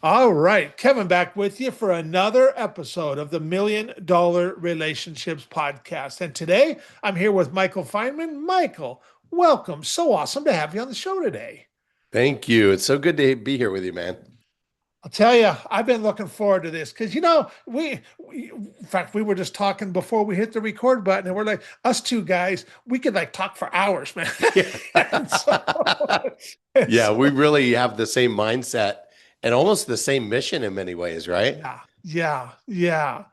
All right, Kevin back with you for another episode of the $1 Million Relationships Podcast. And today I'm here with Michael Fineman. Michael, welcome. So awesome to have you on the show today. Thank you. It's so good to be here with you, man. I'll tell you, I've been looking forward to this because in fact, we were just talking before we hit the record button, and we're like, us two guys, we could like talk for hours, man. And so, Yeah, we really have the same mindset and almost the same mission in many ways, right? yeah.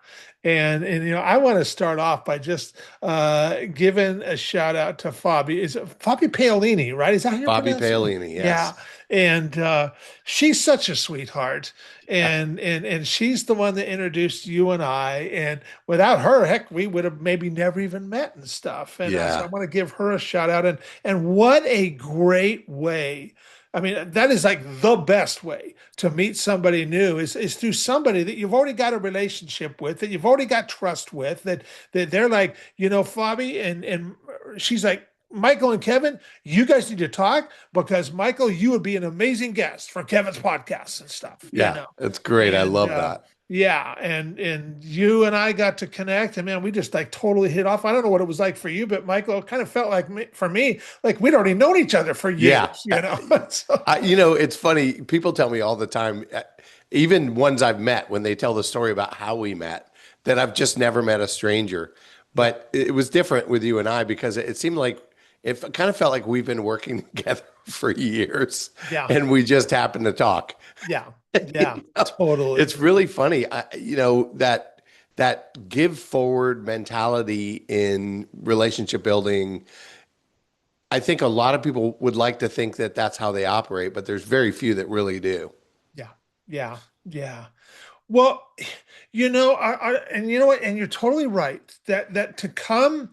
And I want to start off by just giving a shout out to Fabi. Is it Fabi Paolini, right? Is that how you're Bobby pronouncing it? Paolini, Yeah. yes. And she's such a sweetheart. And she's the one that introduced you and I. And without her, heck, we would have maybe never even met and stuff. And so I Yeah. want to give her a shout out. And what a great way. I mean, that is like the best way to meet somebody new is through somebody that you've already got a relationship with, that you've already got trust with, that they're like, Fabi, and she's like, Michael and Kevin, you guys need to talk because Michael, you would be an amazing guest for Kevin's podcast and stuff. Yeah, it's great. I And love that. yeah, and you and I got to connect, and man, we just like totally hit off. I don't know what it was like for you, but Michael, it kind of felt like for me, like we'd already known each other for Yeah. years. So, It's funny. People tell me all the time, even ones I've met, when they tell the story about how we met, that I've just never met a stranger. yeah, But it was different with you and I because it seemed like it kind of felt like we've been working together for years yeah, and we just happened to talk. yeah, You yeah, know, totally. it's really funny. That give forward mentality in relationship building. I think a lot of people would like to think that that's how they operate, but there's very few that really do. Yeah, yeah. Well, and you know what? And you're totally right that to come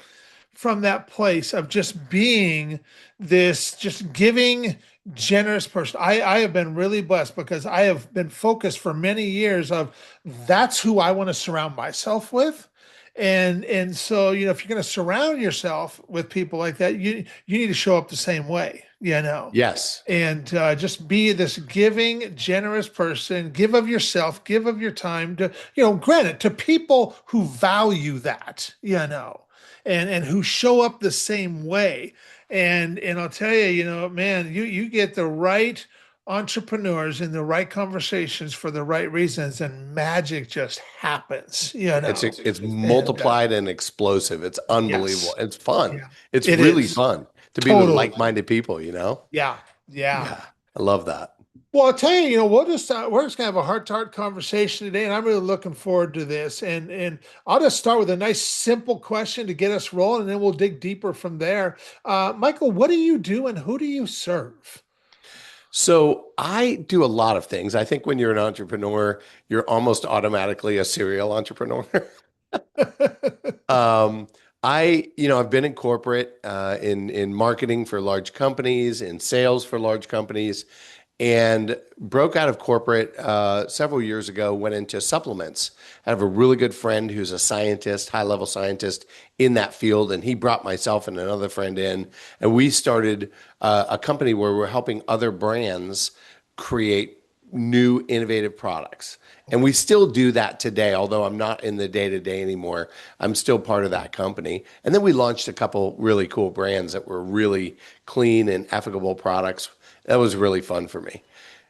from that place of just being this just giving, generous person. I have been really blessed because I have been focused for many years of that's who I want to surround myself with. And so, if you're going to surround yourself with people like that, you need to show up the same way. Yes. And just be this giving, generous person. Give of yourself, give of your time to, granted, to people who value that, and who show up the same way. And I'll tell you, man, you get the right entrepreneurs in the right conversations for the right reasons, and magic just happens. It's And multiplied and explosive. It's unbelievable. yes, It's fun. yeah, It's it really is fun to be with totally. like-minded people, you know? Yeah, yeah. Yeah. I love that. Well, I'll tell you, we're just gonna have a heart-to-heart conversation today, and I'm really looking forward to this. And I'll just start with a nice, simple question to get us rolling, and then we'll dig deeper from there. Michael, what do you do, and who do you serve? So I do a lot of things. I think when you're an entrepreneur, you're almost automatically a serial entrepreneur. Um, I've been in corporate, in marketing for large companies, in sales for large companies, and broke out of corporate several years ago. Went into supplements. I have a really good friend who's a scientist, high level scientist in that field, and he brought myself and another friend in, and we started a company where we're helping other brands create new innovative products. And we still do that today, although I'm not in the day to day anymore. I'm still part of that company. And then we launched a couple really cool brands that were really clean and ethical products. That was really fun for me.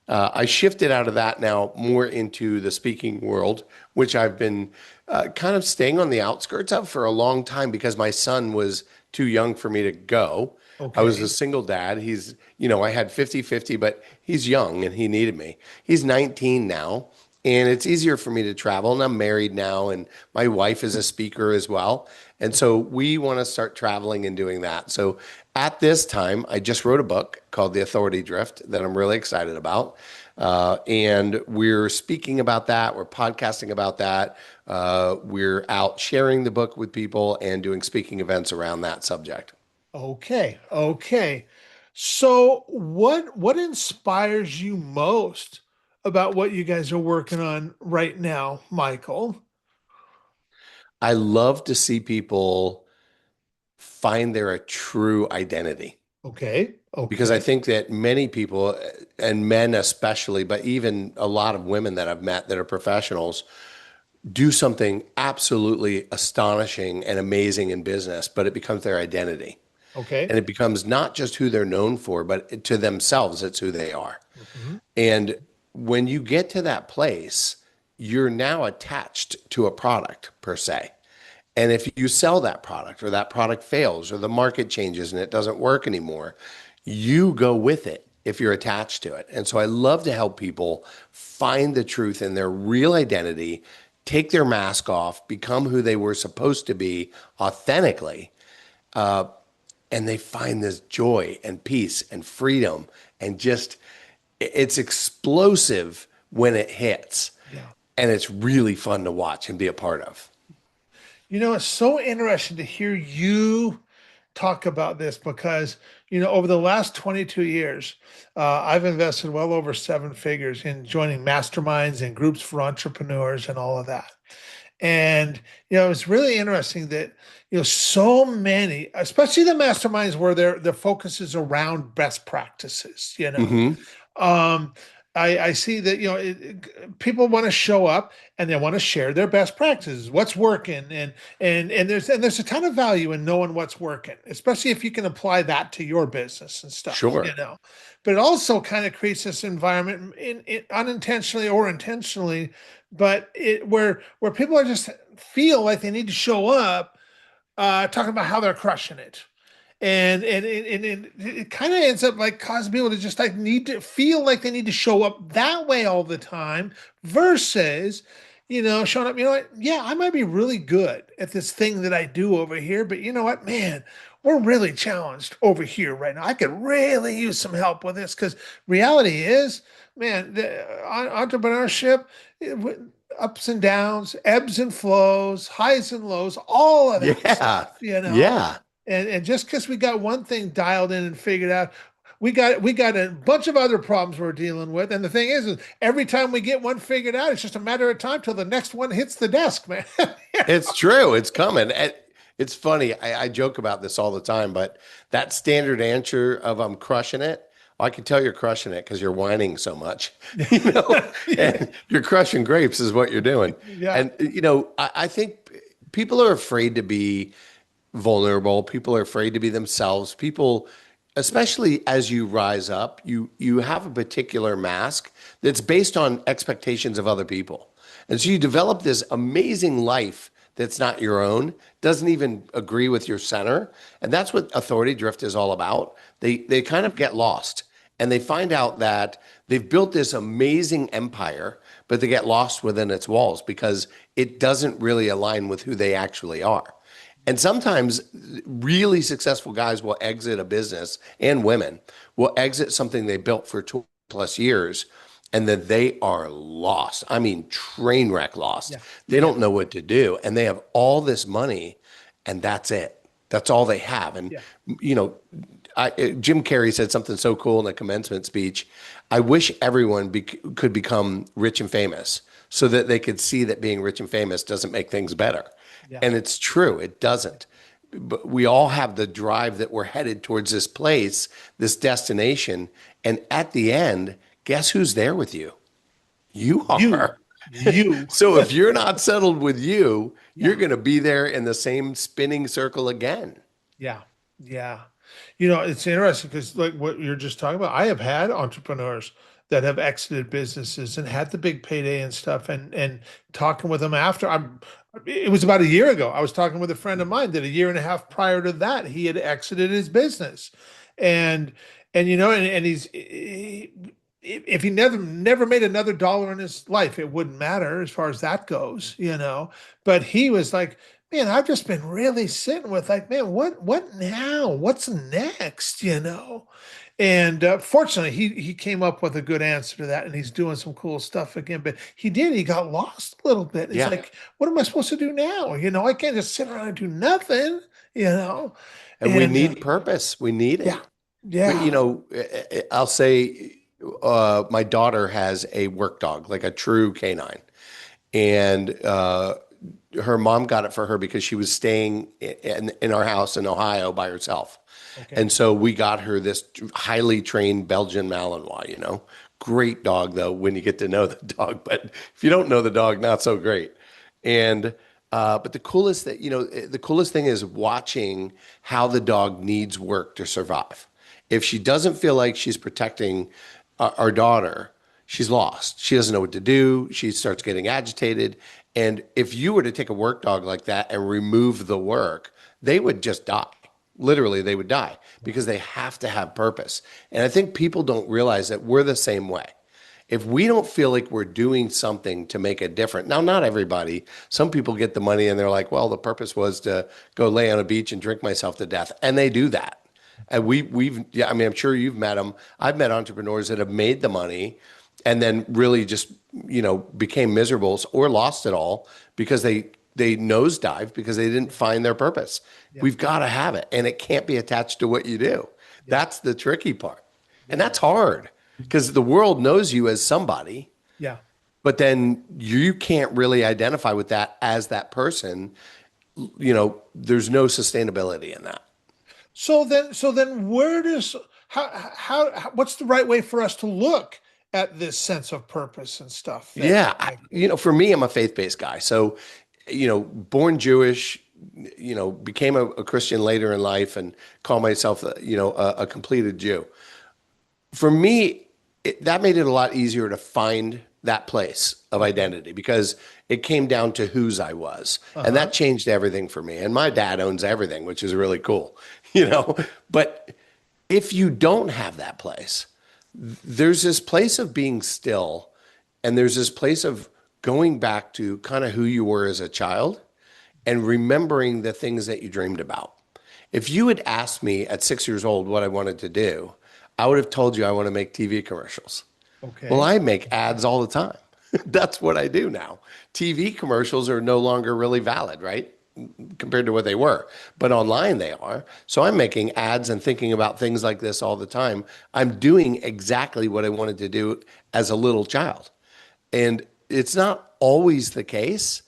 I shifted out of that now more into the speaking world, which I've been kind of staying on the outskirts of for a long time because my son was too young for me to go. I was a Okay. single dad. I had 50-50, but he's young and he needed me. He's 19 now, and it's easier for me to travel. And I'm married now, and my wife is a speaker as well. And so we want to start traveling and doing that. So at this time, I just wrote a book called The Authority Drift that I'm really excited about. And we're speaking about that. We're podcasting about that. We're out sharing the book with people and doing speaking events around that subject. Okay. So what inspires you most about what you guys are working on right now, Michael? I love to see people find their true identity. Okay. because I Okay. think that many people, and men especially, but even a lot of women that I've met that are professionals, do something absolutely astonishing and amazing in business, but it becomes their identity. And Okay. it becomes not just who they're known for, but to themselves, it's who they are. Hmm. And when you get to that place, you're now attached to a product per se. And if you sell that product or that product fails or the market changes and it doesn't work anymore, you go with it if you're attached to it. And so I love to help people find the truth in their real identity, take their mask off, become who they were supposed to be authentically, and they find this joy and peace and freedom and just it's explosive when it hits. Yeah. And it's really fun to watch and be a part of. It's so interesting to hear you talk about this because, over the last 22 years, I've invested well over seven figures in joining masterminds and groups for entrepreneurs and all of that. And, it's really interesting that, so many, especially the masterminds where their focus is around best practices. Hmm. um, I see that people want to show up and they want to share their best practices, what's working, and there's a ton of value in knowing what's working, especially if you can apply that to your business and stuff. Sure. But it also kind of creates this environment unintentionally or intentionally, but where people are just feel like they need to show up, talking about how they're crushing it, and it kind of ends up like causing people to just like need to feel like they need to show up that way all the time versus showing up, what, yeah, I might be really good at this thing that I do over here, but you know what, man, we're really challenged over here right now. I could really use some help with this because reality is, man, the entrepreneurship, ups and downs, ebbs and flows, highs and lows, all of that Yeah. stuff. Yeah. And just because we got one thing dialed in and figured out, we got a bunch of other problems we're dealing with. And the thing is every time we get one figured out, it's just a matter of time till the next one hits the desk, man. It's true. It's coming. And it's funny. I joke about this all the time, but that standard answer of I'm crushing it, I can tell you're crushing it because you're whining so much, Yeah. and you're crushing grapes is what you're doing. Yeah. And, I think people are afraid to be vulnerable. People are afraid to be themselves. People, especially as you rise up, you have a particular mask that's based on expectations of other people. And so you develop this amazing life that's not your own, doesn't even agree with your center. And that's what authority drift is all about. They kind of get lost and they find out that they've built this amazing empire, but they get lost within its walls because it doesn't really align with who they actually are. And sometimes really successful guys will exit a business and women will exit something they built for 20 plus years and then they are lost. I mean, train wreck lost. Yeah. They Yeah. don't know what to do and they have all this money and that's it. That's all they have. And, Yeah. you know, Jim Carrey said something so cool in the commencement speech. I wish everyone could become rich and famous so that they could see that being rich and famous doesn't make things better. Yeah. And it's true, it doesn't. But we all have the drive that we're headed towards this place, this destination. And at the end, guess who's there with you? You You, are. you. So if you're not settled with you, you're Yeah. going to be there in the same spinning circle again. Yeah. Yeah. It's interesting because, like what you're just talking about, I have had entrepreneurs that have exited businesses and had the big payday and stuff, and talking with them after. It was about a year ago. I was talking with a friend of mine that a year and a half prior to that, he had exited his business, and and if he never made another dollar in his life, it wouldn't matter as far as that goes. But he was like, man, I've just been really sitting with like, man, what now? What's next? And fortunately, he came up with a good answer to that, and he's doing some cool stuff again. But he got lost a little bit. He's Yeah. like, what am I supposed to do now? I can't just sit around and do nothing. You know, And we and need purpose. We need yeah, it. yeah, I'll say my daughter has a work dog, like a true canine. And her mom got it for her because she was staying in our house in Ohio by herself. Okay. And so we got her this highly trained Belgian Malinois, Great dog though when you get to know the dog, but if you don't know the dog, not so great. And but the coolest thing is watching how the dog needs work to survive. If she doesn't feel like she's protecting our daughter, she's lost. She doesn't know what to do. She starts getting agitated. And if you were to take a work dog like that and remove the work, they would just die. Literally, they would die because Wow. they have to have purpose. And I think people don't realize that we're the same way. If we don't feel like we're doing something to make a difference, now, not everybody, some people get the money and they're like, well, the purpose was to go lay on a beach and drink myself to death. And they do that. And yeah, I mean, I'm sure you've met them. I've met entrepreneurs that have made the money and then really just, became miserable or lost it all because they nosedive because they didn't find their purpose. Yeah. We've got to have it, and it can't be attached to what you do. Yeah. That's the tricky part. And Yeah. that's hard because the world knows you as somebody, Yeah. but then you can't really identify with that as that person. There's no sustainability in that. So then where does what's the right way for us to look at this sense of purpose and stuff that Yeah. like For me, I'm a faith-based guy. So, born Jewish, became a Christian later in life and call myself, a completed Jew. For me, that made it a lot easier to find that place of okay. identity because it came down to whose I was. And Uh-huh. that changed everything for me. And my dad owns everything, which is really cool, you know. But if you don't have that place, there's this place of being still, and there's this place of going back to kind of who you were as a child and remembering the things that you dreamed about. If you had asked me at 6 years old what I wanted to do, I would have told you I want to make TV commercials. Well, Okay. I make ads all the time. That's what I do now. TV commercials are no longer really valid, right? Compared to what they were, but online they are. So I'm making ads and thinking about things like this all the time. I'm doing exactly what I wanted to do as a little child. And it's not always the case,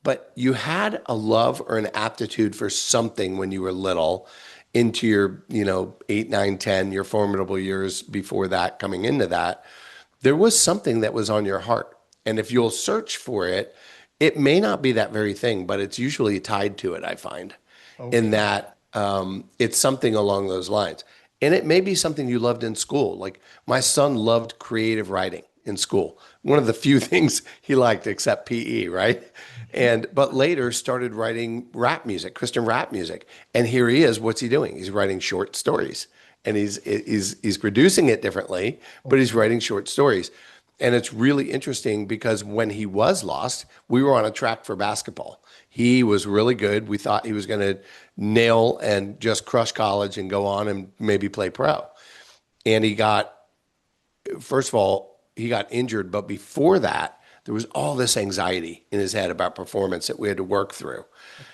but you had a love or an aptitude for something when you were little into your, 8, 9, 10, your formidable years before that, coming into that, there was something that was on your heart. And if you'll search for it, it may not be that very thing, but it's usually tied to it, I find, in Okay. that it's something along those lines. And it may be something you loved in school. Like my son loved creative writing in school. One of the few things he liked except PE, right? Mhm. But later started writing rap music, Christian rap music. And here he is, what's he doing? He's writing short stories. And he's producing it differently, but he's Okay. writing short stories. And it's really interesting because when he was lost, we were on a track for basketball. He was really good. We thought he was going to nail and just crush college and go on and maybe play pro. And first of all, he got injured. But before that, there was all this anxiety in his head about performance that we had to work through.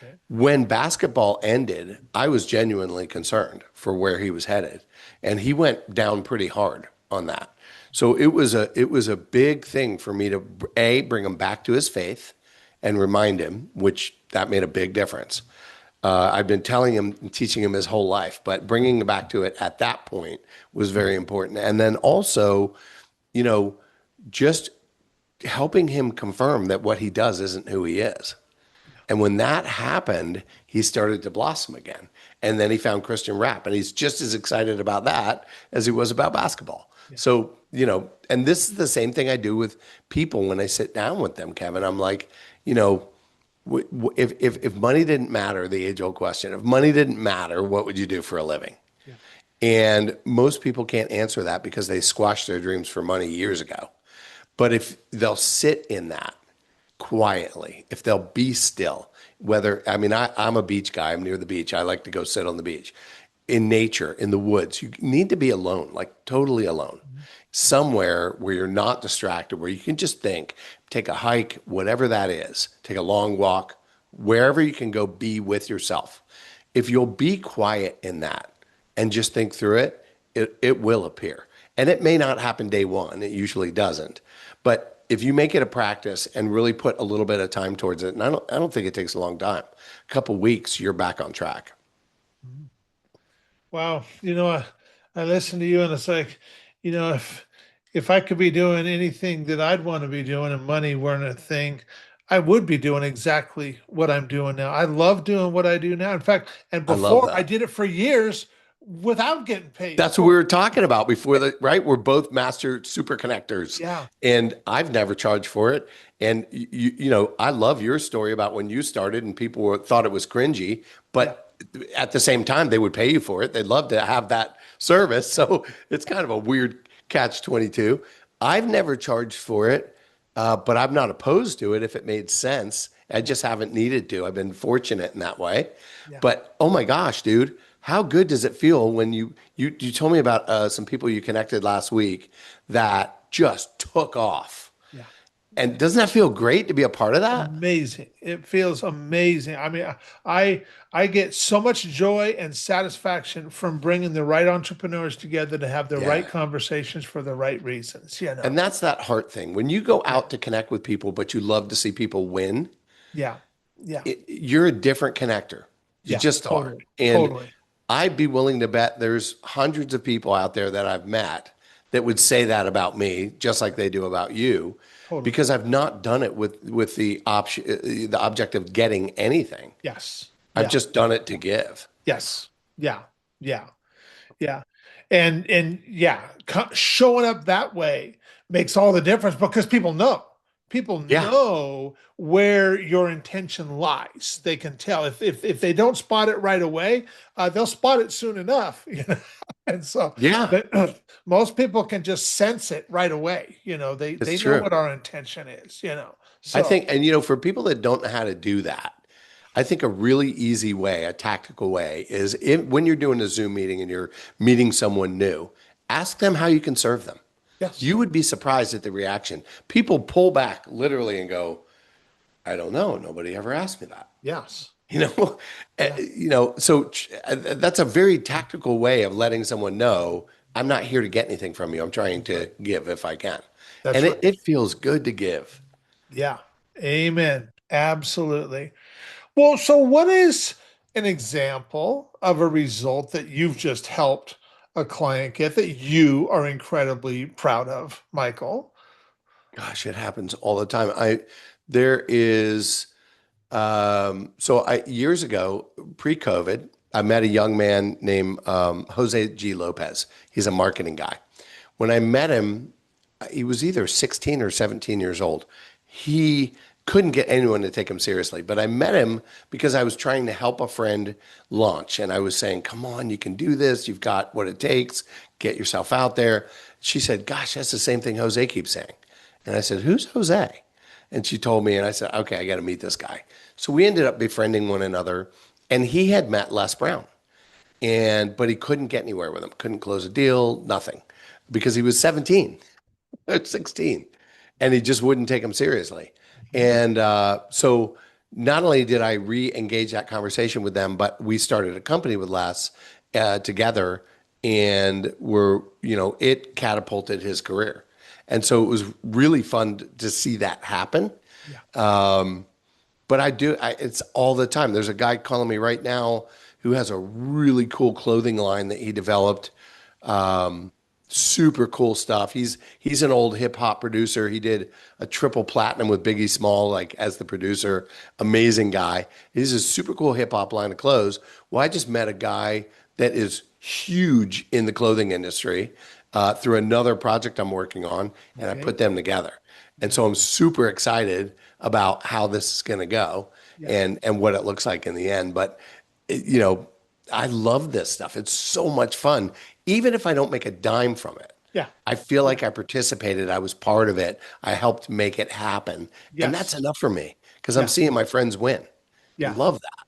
Okay. When basketball ended, I was genuinely concerned for where he was headed, and he went down pretty hard on that. So it was a big thing for me to bring him back to his faith and remind him, which that made a big difference. I've been telling him and teaching him his whole life, but bringing him back to it at that point was very important. And then also, you know, just helping him confirm that what he does isn't who he is. Yeah. And when that happened, he started to blossom again. And then he found Christian rap, and he's just as excited about that as he was about basketball. Yeah. So, and this is the same thing I do with people when I sit down with them, Kevin. I'm like, you know, if money didn't matter, the age old question, if money didn't matter, what would you do for a living? Yeah. And most people can't answer that because they squashed their dreams for money years ago. But if they'll sit in that quietly, if they'll be still, I'm a beach guy, I'm near the beach. I like to go sit on the beach in nature, in the woods. You need to be alone, like totally alone, Mhm. somewhere where you're not distracted, where you can just think, take a hike, whatever that is, take a long walk, wherever you can go be with yourself. If you'll be quiet in that and just think through it, it will appear. And it may not happen day one, it usually doesn't. But if you make it a practice and really put a little bit of time towards it, and I don't think it takes a long time, a couple weeks, you're back on track. Mhm. Wow. I listen to you and it's like, if I could be doing anything that I'd want to be doing and money weren't a thing, I would be doing exactly what I'm doing now. I love doing what I do now. In fact, and I love before I that. did it for years without getting paid That's what for we were talking about before the right. We're both master super it. connectors, Yeah. and I've never charged for it. And I love your story about when you started and people thought it was cringy, Yeah. but at the same time, they would pay you for it. They'd love to have that service. So it's kind of a weird catch 22. I've never charged for it, but I'm not opposed to it if it made sense. I Yeah. just haven't needed to. I've been fortunate in that way. Yeah. But oh my gosh, dude, how good does it feel when you told me about some people you connected last week that just took off? Yeah. And doesn't that feel great to be a part of that? Amazing. It feels amazing. I mean, I get so much joy and satisfaction from bringing the right entrepreneurs together to have the right Yeah. conversations for the right reasons. And that's that heart thing. When you go Yeah. out to connect with people, but you love to see people win, Yeah. Yeah. you're a different connector. You Yeah. just are. Totally. And Totally. I'd be willing to bet there's hundreds of people out there that I've met that would say that about me, just like they do about you, Totally. because I've not done it with the option, the object of getting anything. Yes. I've Yeah. just done it to give. Yes. Yeah. Yeah. Yeah. And yeah, showing up that way makes all the difference because people know. People Yeah. know where your intention lies. They can tell if they don't spot it right away, they'll spot it soon enough. And so, Yeah. but most people can just sense it right away. They It's know true. what our intention is. I So think, and for people that don't know how to do that, I think a really easy way, a tactical way, is when you're doing a Zoom meeting and you're meeting someone new, ask them how you can serve them. yes, You would be surprised at the reaction. People pull back literally and go, I don't know. Nobody ever asked me that. yes, You know, yeah, so that's a very tactical way of letting someone know I'm not here to get anything from you. I'm trying that's right. to give if I can. That's And right. it feels good to give. Yeah. Amen. Absolutely. Well, so what is an example of a result that you've just helped a client get that you are incredibly proud of, Michael? Gosh, it happens all the time. There is, so I years ago, pre-COVID, I met a young man named Jose G. Lopez. He's a marketing guy. When I met him, he was either 16 or 17 years old. He couldn't get anyone to take him seriously, but I met him because I was trying to help a friend launch. And I was saying, come on, you can do this. You've got what it takes. Get yourself out there. She said, gosh, that's the same thing Jose keeps saying. And I said, who's Jose? And she told me, and I said, okay, I got to meet this guy. So we ended up befriending one another. And he had met Les Brown, but he couldn't get anywhere with him, couldn't close a deal, nothing, because he was 17 or 16, and he just wouldn't take him seriously. Mhm. And so not only did I re-engage that conversation with them, but we started a company with Les together, and it catapulted his career. And so it was really fun to see that happen. Yeah. But it's all the time. There's a guy calling me right now who has a really cool clothing line that he developed. Super cool stuff. He's an old hip hop producer. He did a triple platinum with Biggie Small, like as the producer. Amazing guy. He's a super cool hip hop line of clothes. Well, I just met a guy that is huge in the clothing industry through another project I'm working on, and I Okay. put them together. And Yeah. so I'm super excited about how this is going to go Yeah. and what it looks like in the end. But it, you know, I love this stuff. It's so much fun. Even if I don't make a dime from it, Yeah. I feel Yeah. like I participated. I was part of it. I helped make it happen. And that's Yes. enough for me because I'm Yeah. seeing my friends win. Yeah. Love that.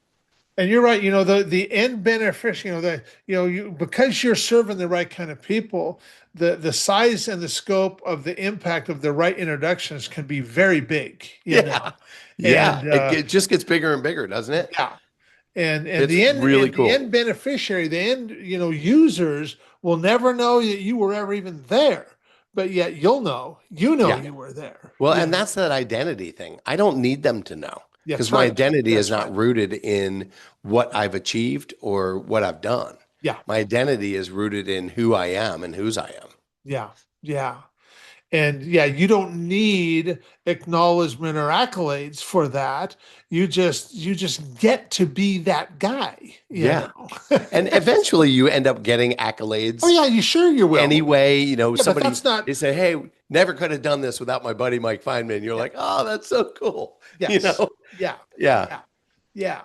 And you're right. The end beneficiary. You because you're serving the right kind of people. The size and the scope of the impact of the right introductions can be very big. Yeah. Yeah. And It just gets bigger and bigger, doesn't it? yeah, and It's the end really and the cool. end beneficiary, the end users will never know that you were ever even there, but yet you know Yeah. you were there. Well, and that's that identity thing. I don't need them to know because That's my right. identity is That's right. not rooted in what I've achieved or what I've done. Yeah. My identity is rooted in who I am and whose I am. Yeah. Yeah. And yeah, you don't need acknowledgement or accolades for that. You just get to be that guy, you Yeah. know. And eventually you end up getting Oh accolades yeah, you sure you will. anyway. Yeah, but Somebody, that's not. they say, hey, never could have done this without my buddy Mike Fineman. You're Yeah. like, oh, that's so cool. You Yes. know? Yeah. Yeah. Yeah. Yeah.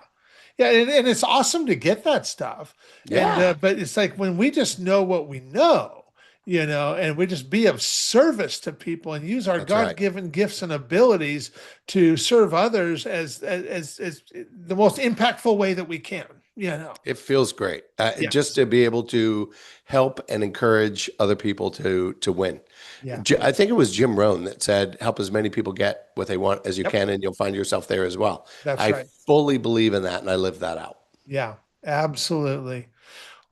Yeah, and it's awesome to get that stuff. And Yeah. but it's like when we just know what we know, and we just be of service to people and use our That's right. God-given gifts and abilities to serve others as the most impactful way that we can. It feels great. Just Yes. to be able to help and encourage other people to win. Yeah. I think it was Jim Rohn that said, help as many people get what they want as you Yep. can, and you'll find yourself there as well. That's I right. fully believe in that, and I live that out. Yeah. Absolutely.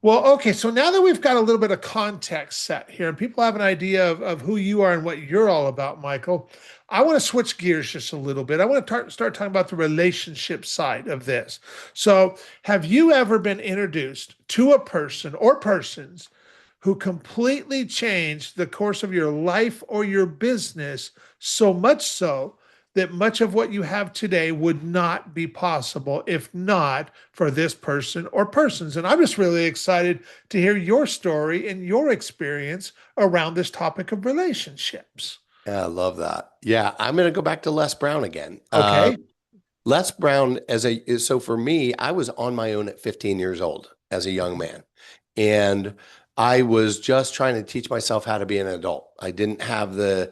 Well, okay, so now that we've got a little bit of context set here and people have an idea of who you are and what you're all about, Michael, I want to switch gears just a little bit. I want to start talking about the relationship side of this. So, have you ever been introduced to a person or persons who completely changed the course of your life or your business, so much so that much of what you have today would not be possible if not for this person or persons? And I'm just really excited to hear your story and your experience around this topic of relationships. Yeah, I love that. Yeah, I'm going to go back to Les Brown again. Okay. Les Brown, so for me, I was on my own at 15 years old as a young man. And I was just trying to teach myself how to be an adult. I didn't have the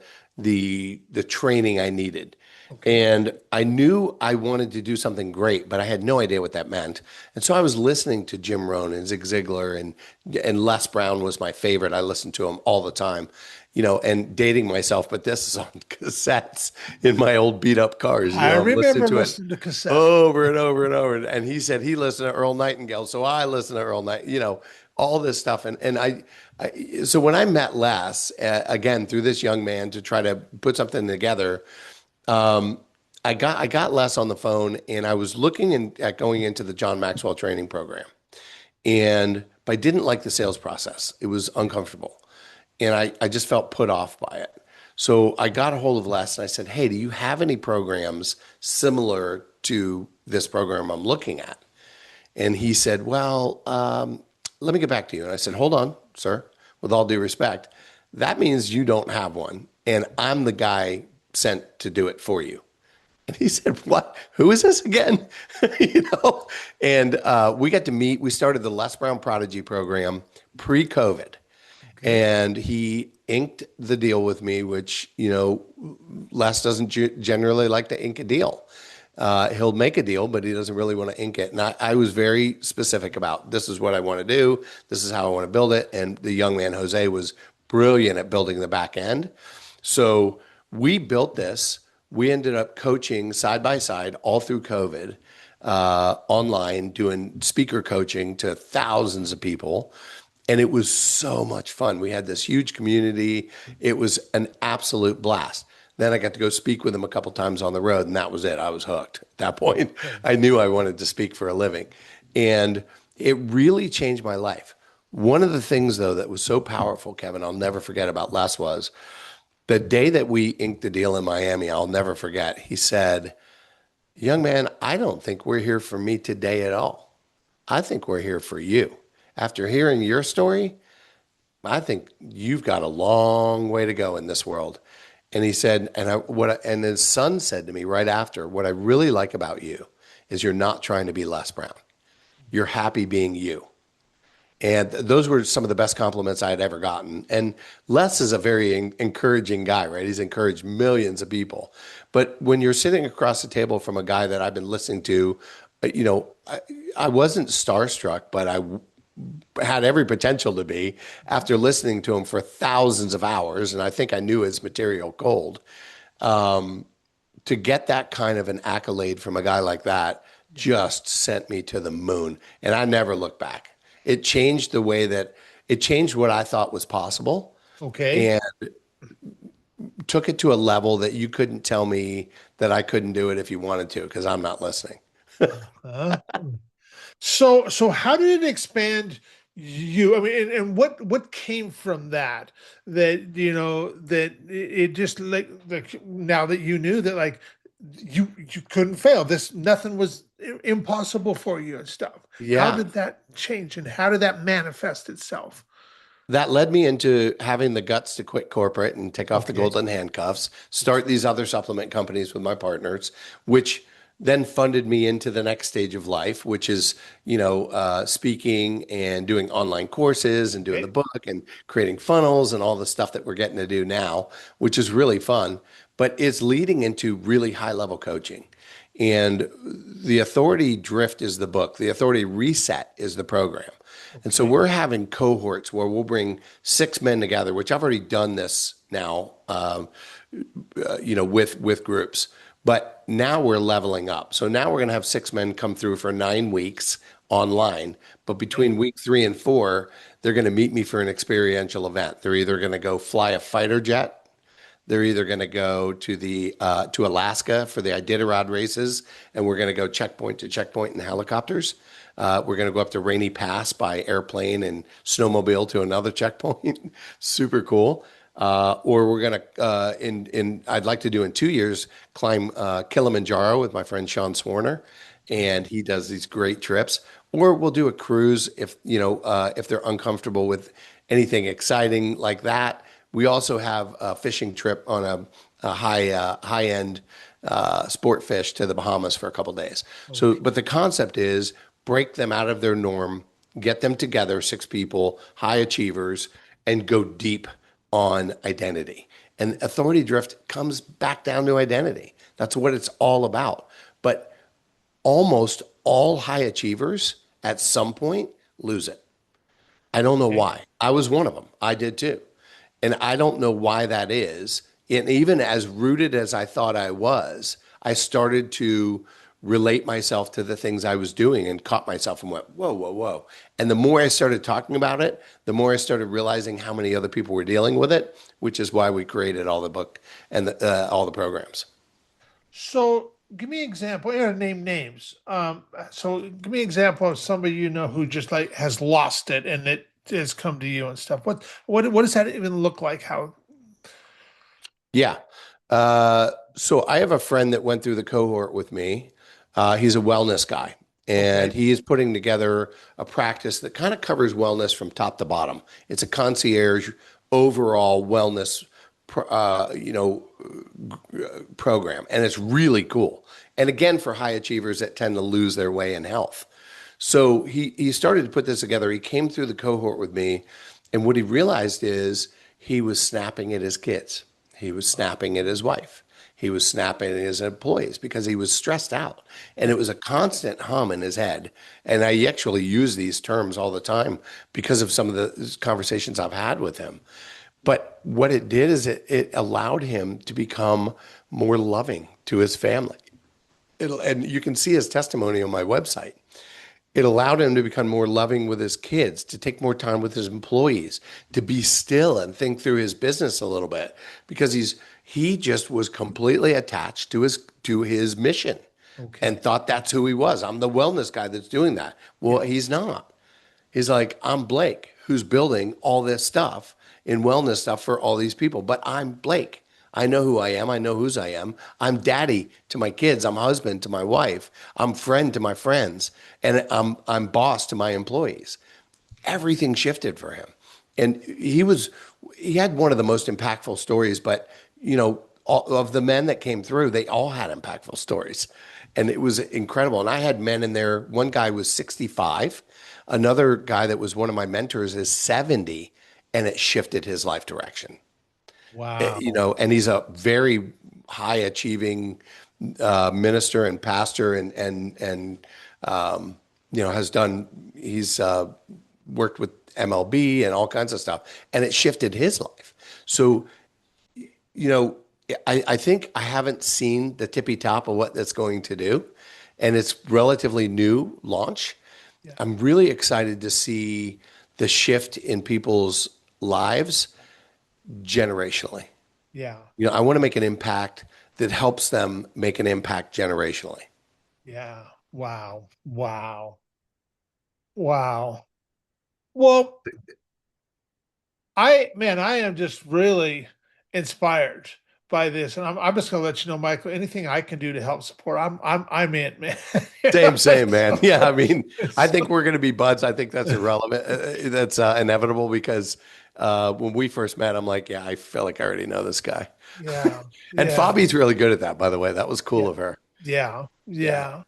training I needed. Okay. And I knew I wanted to do something great, but I had no idea what that meant. And so I was listening to Jim Rohn and Zig Ziglar, and Les Brown was my favorite. I listened to him all the time, and dating myself, but this is on cassettes in my old beat up cars. I I'm listening remember to it listening to cassette. over and over and over. And he said he listened to Earl Nightingale, so I listened to Earl Night, all this stuff. So when I met Les again through this young man to try to put something together, um, I got Les on the phone, and I was looking at going into the John Maxwell training program, but I didn't like the sales process. It was uncomfortable, and I just felt put off by it. So I got a hold of Les and I said, hey, do you have any programs similar to this program I'm looking at? And he said, well, let me get back to you. And I said, hold on, sir, with all due respect, that means you don't have one. And I'm the guy sent to do it for you. And he said, what? Who is this again? you know? And we got to meet. We started the Les Brown Prodigy program pre-COVID. Okay. And he inked the deal with me, which, Les doesn't generally like to ink a deal. He'll make a deal, but he doesn't really want to ink it. And I was very specific about this is what I want to do. This is how I want to build it. And the young man, Jose, was brilliant at building the back end. So we built this. We ended up coaching side by side all through COVID, online, doing speaker coaching to thousands of people. And it was so much fun. We had this huge community. It was an absolute blast. Then I got to go speak with him a couple times on the road, and that was it. I was hooked. At that point, I knew I wanted to speak for a living. And it really changed my life. One of the things, though, that was so powerful, Kevin, I'll never forget about Les was the day that we inked the deal in Miami. I'll never forget. He said, young man, I don't think we're here for me today at all. I think we're here for you. After hearing your story, I think you've got a long way to go in this world. And he said, and his son said to me right after, what I really like about you is you're not trying to be Les Brown. You're happy being you. And those were some of the best compliments I had ever gotten. And Les is a very encouraging guy, right? He's encouraged millions of people. But when you're sitting across the table from a guy that I've been listening to, I wasn't starstruck, but I had every potential to be after listening to him for thousands of hours. And I think I knew his material cold. To get that kind of an accolade from a guy like that just sent me to the moon. And I never looked back. It changed it changed what I thought was possible Okay. and took it to a level that you couldn't tell me that I couldn't do it if you wanted to, because I'm not listening. Uh, so how did it expand I mean, and what came from that, that that it just like now that you knew that, like, you couldn't fail, this nothing was impossible for you and stuff. How Yeah. did that change, and how did that manifest itself? That led me into having the guts to quit corporate and take off the Okay. golden handcuffs, start Okay. these other supplement companies with my partners, which then funded me into the next stage of life, which is, speaking and doing online courses and doing the Okay. book and creating funnels and all the stuff that we're getting to do now, which is really fun, but it's leading into really high level coaching. And the Authority Drift is the book. The Authority Reset is the program. And so Okay. we're having cohorts where we'll bring 6 men together, which I've already done this now, with groups. But now we're leveling up. So now we're going to have 6 men come through for 9 weeks online. But Okay. between week 3 and 4, they're going to meet me for an experiential event. They're either going to go fly a fighter jet, they're either going to go to Alaska for the Iditarod races, and we're going to go checkpoint to checkpoint in helicopters. We're going to go up to Rainy Pass by airplane and snowmobile to another checkpoint. Super cool. Or we're going to in I'd like to do in 2 years climb Kilimanjaro with my friend Sean Swarner, and he does these great trips. Or we'll do a cruise if they're uncomfortable with anything exciting like that. We also have a fishing trip on a high end sport fish to the Bahamas for a couple days. So, Okay. but the concept is break them out of their norm, get them together, 6 people, high achievers, and go deep on identity. And authority drift comes back down to identity. That's what it's all about. But almost all high achievers at some point lose it. I don't know Okay. why. I was one of them. I did too. And I don't know why that is. And even as rooted as I thought I was, I started to relate myself to the things I was doing and caught myself and went, whoa, whoa, whoa. And the more I started talking about it, the more I started realizing how many other people were dealing with it, which is why we created all the book and all the programs. So give me an example. You gotta name names. So give me an example of somebody who just like has lost it and it has come to you and stuff. What does that even look like? How? Yeah. So I have a friend that went through the cohort with me. He's a wellness guy, and Okay. he is putting together a practice that kind of covers wellness from top to bottom. It's a concierge overall wellness, pro- uh, you know, program, and it's really cool. And again, for high achievers that tend to lose their way in health. So he started to put this together. He came through the cohort with me, and what he realized is he was snapping at his kids. He was snapping at his wife. He was snapping at his employees because he was stressed out. And it was a constant hum in his head. And I actually use these terms all the time because of some of the conversations I've had with him. But what it did is it allowed him to become more loving to his family. And you can see his testimony on my website. It allowed him to become more loving with his kids, to take more time with his employees, to be still and think through his business a little bit because he just was completely attached to his mission and Okay. thought that's who he was. I'm the wellness guy that's doing that. Well, Yeah. he's not. He's like, I'm Blake, who's building all this stuff in wellness stuff for all these people, but I'm Blake. I know who I am. I know whose I am. I'm daddy to my kids. I'm husband to my wife. I'm friend to my friends, and I'm boss to my employees. Everything shifted for him, and he had one of the most impactful stories. But all of the men that came through, they all had impactful stories, and it was incredible. And I had men in there. One guy was 65. Another guy that was one of my mentors is 70, and it shifted his life direction. Wow. And he's a very high achieving minister and pastor, and has done. He's worked with MLB and all kinds of stuff, and it shifted his life. So you know, I think I haven't seen the tippy top of what that's going to do, and it's relatively new launch. Yeah. I'm really excited to see the shift in people's lives generationally. Yeah. I want to make an impact that helps them make an impact generationally. Yeah. Wow. Wow. Wow. Well, I am just really inspired by this, and I'm just going to let you know, Michael. Anything I can do to help support, I'm in, man. You know, Same, man. Yeah, I mean, I think so, we're going to be buds. I think that's irrelevant. That's inevitable because when we first met, I'm like, yeah, I feel like I already know this guy. yeah, And yeah, Fabi's really good at that, by the way. That was cool yeah, of her. yeah, Yeah. yeah.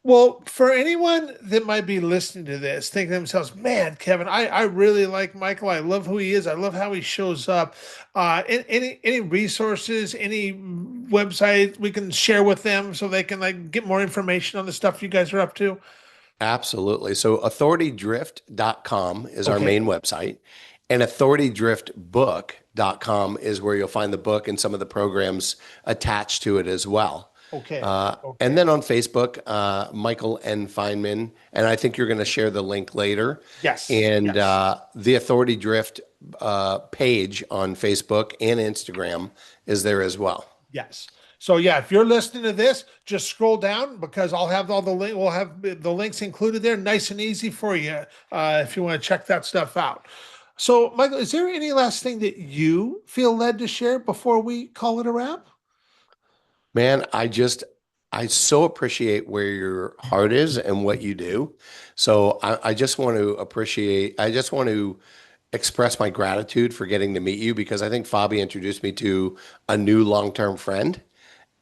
Well, for anyone that might be listening to this, thinking to themselves, man, Kevin, I really like Michael. I love who he is. I love how he shows up. Any resources, any website we can share with them so they can like get more information on the stuff you guys are up to? Absolutely. So authoritydrift.com is our Okay. main website, and authoritydriftbook.com is where you'll find the book and some of the programs attached to it as well. Okay. And Okay. then on Facebook, Michael N. Feynman, and I think you're going to share the link later. Yes. And Yes. the Authority Drift page on Facebook and Instagram is there as well. Yes. So yeah, if you're listening to this, just scroll down because I'll have all the link. We'll have the links included there, nice and easy for you if you want to check that stuff out. So, Michael, is there any last thing that you feel led to share before we call it a wrap? Man, I so appreciate where your heart is and what you do. So I just want to I just want to express my gratitude for getting to meet you because I think Fabi introduced me to a new long-term friend.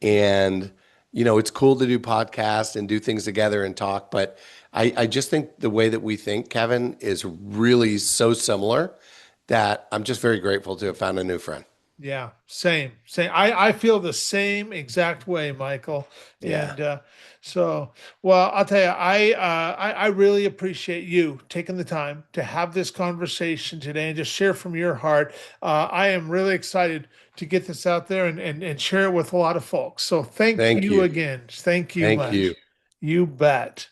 And, it's cool to do podcasts and do things together and talk, but I just think the way that we think, Kevin, is really so similar that I'm just very grateful to have found a new friend. Yeah, same. I feel the same exact way, Michael. Yeah. And so, well, I'll tell you, I really appreciate you taking the time to have this conversation today and just share from your heart. I am really excited to get this out there and share it with a lot of folks. So thank Thank you you. again. Thank you Thank much. you. You bet.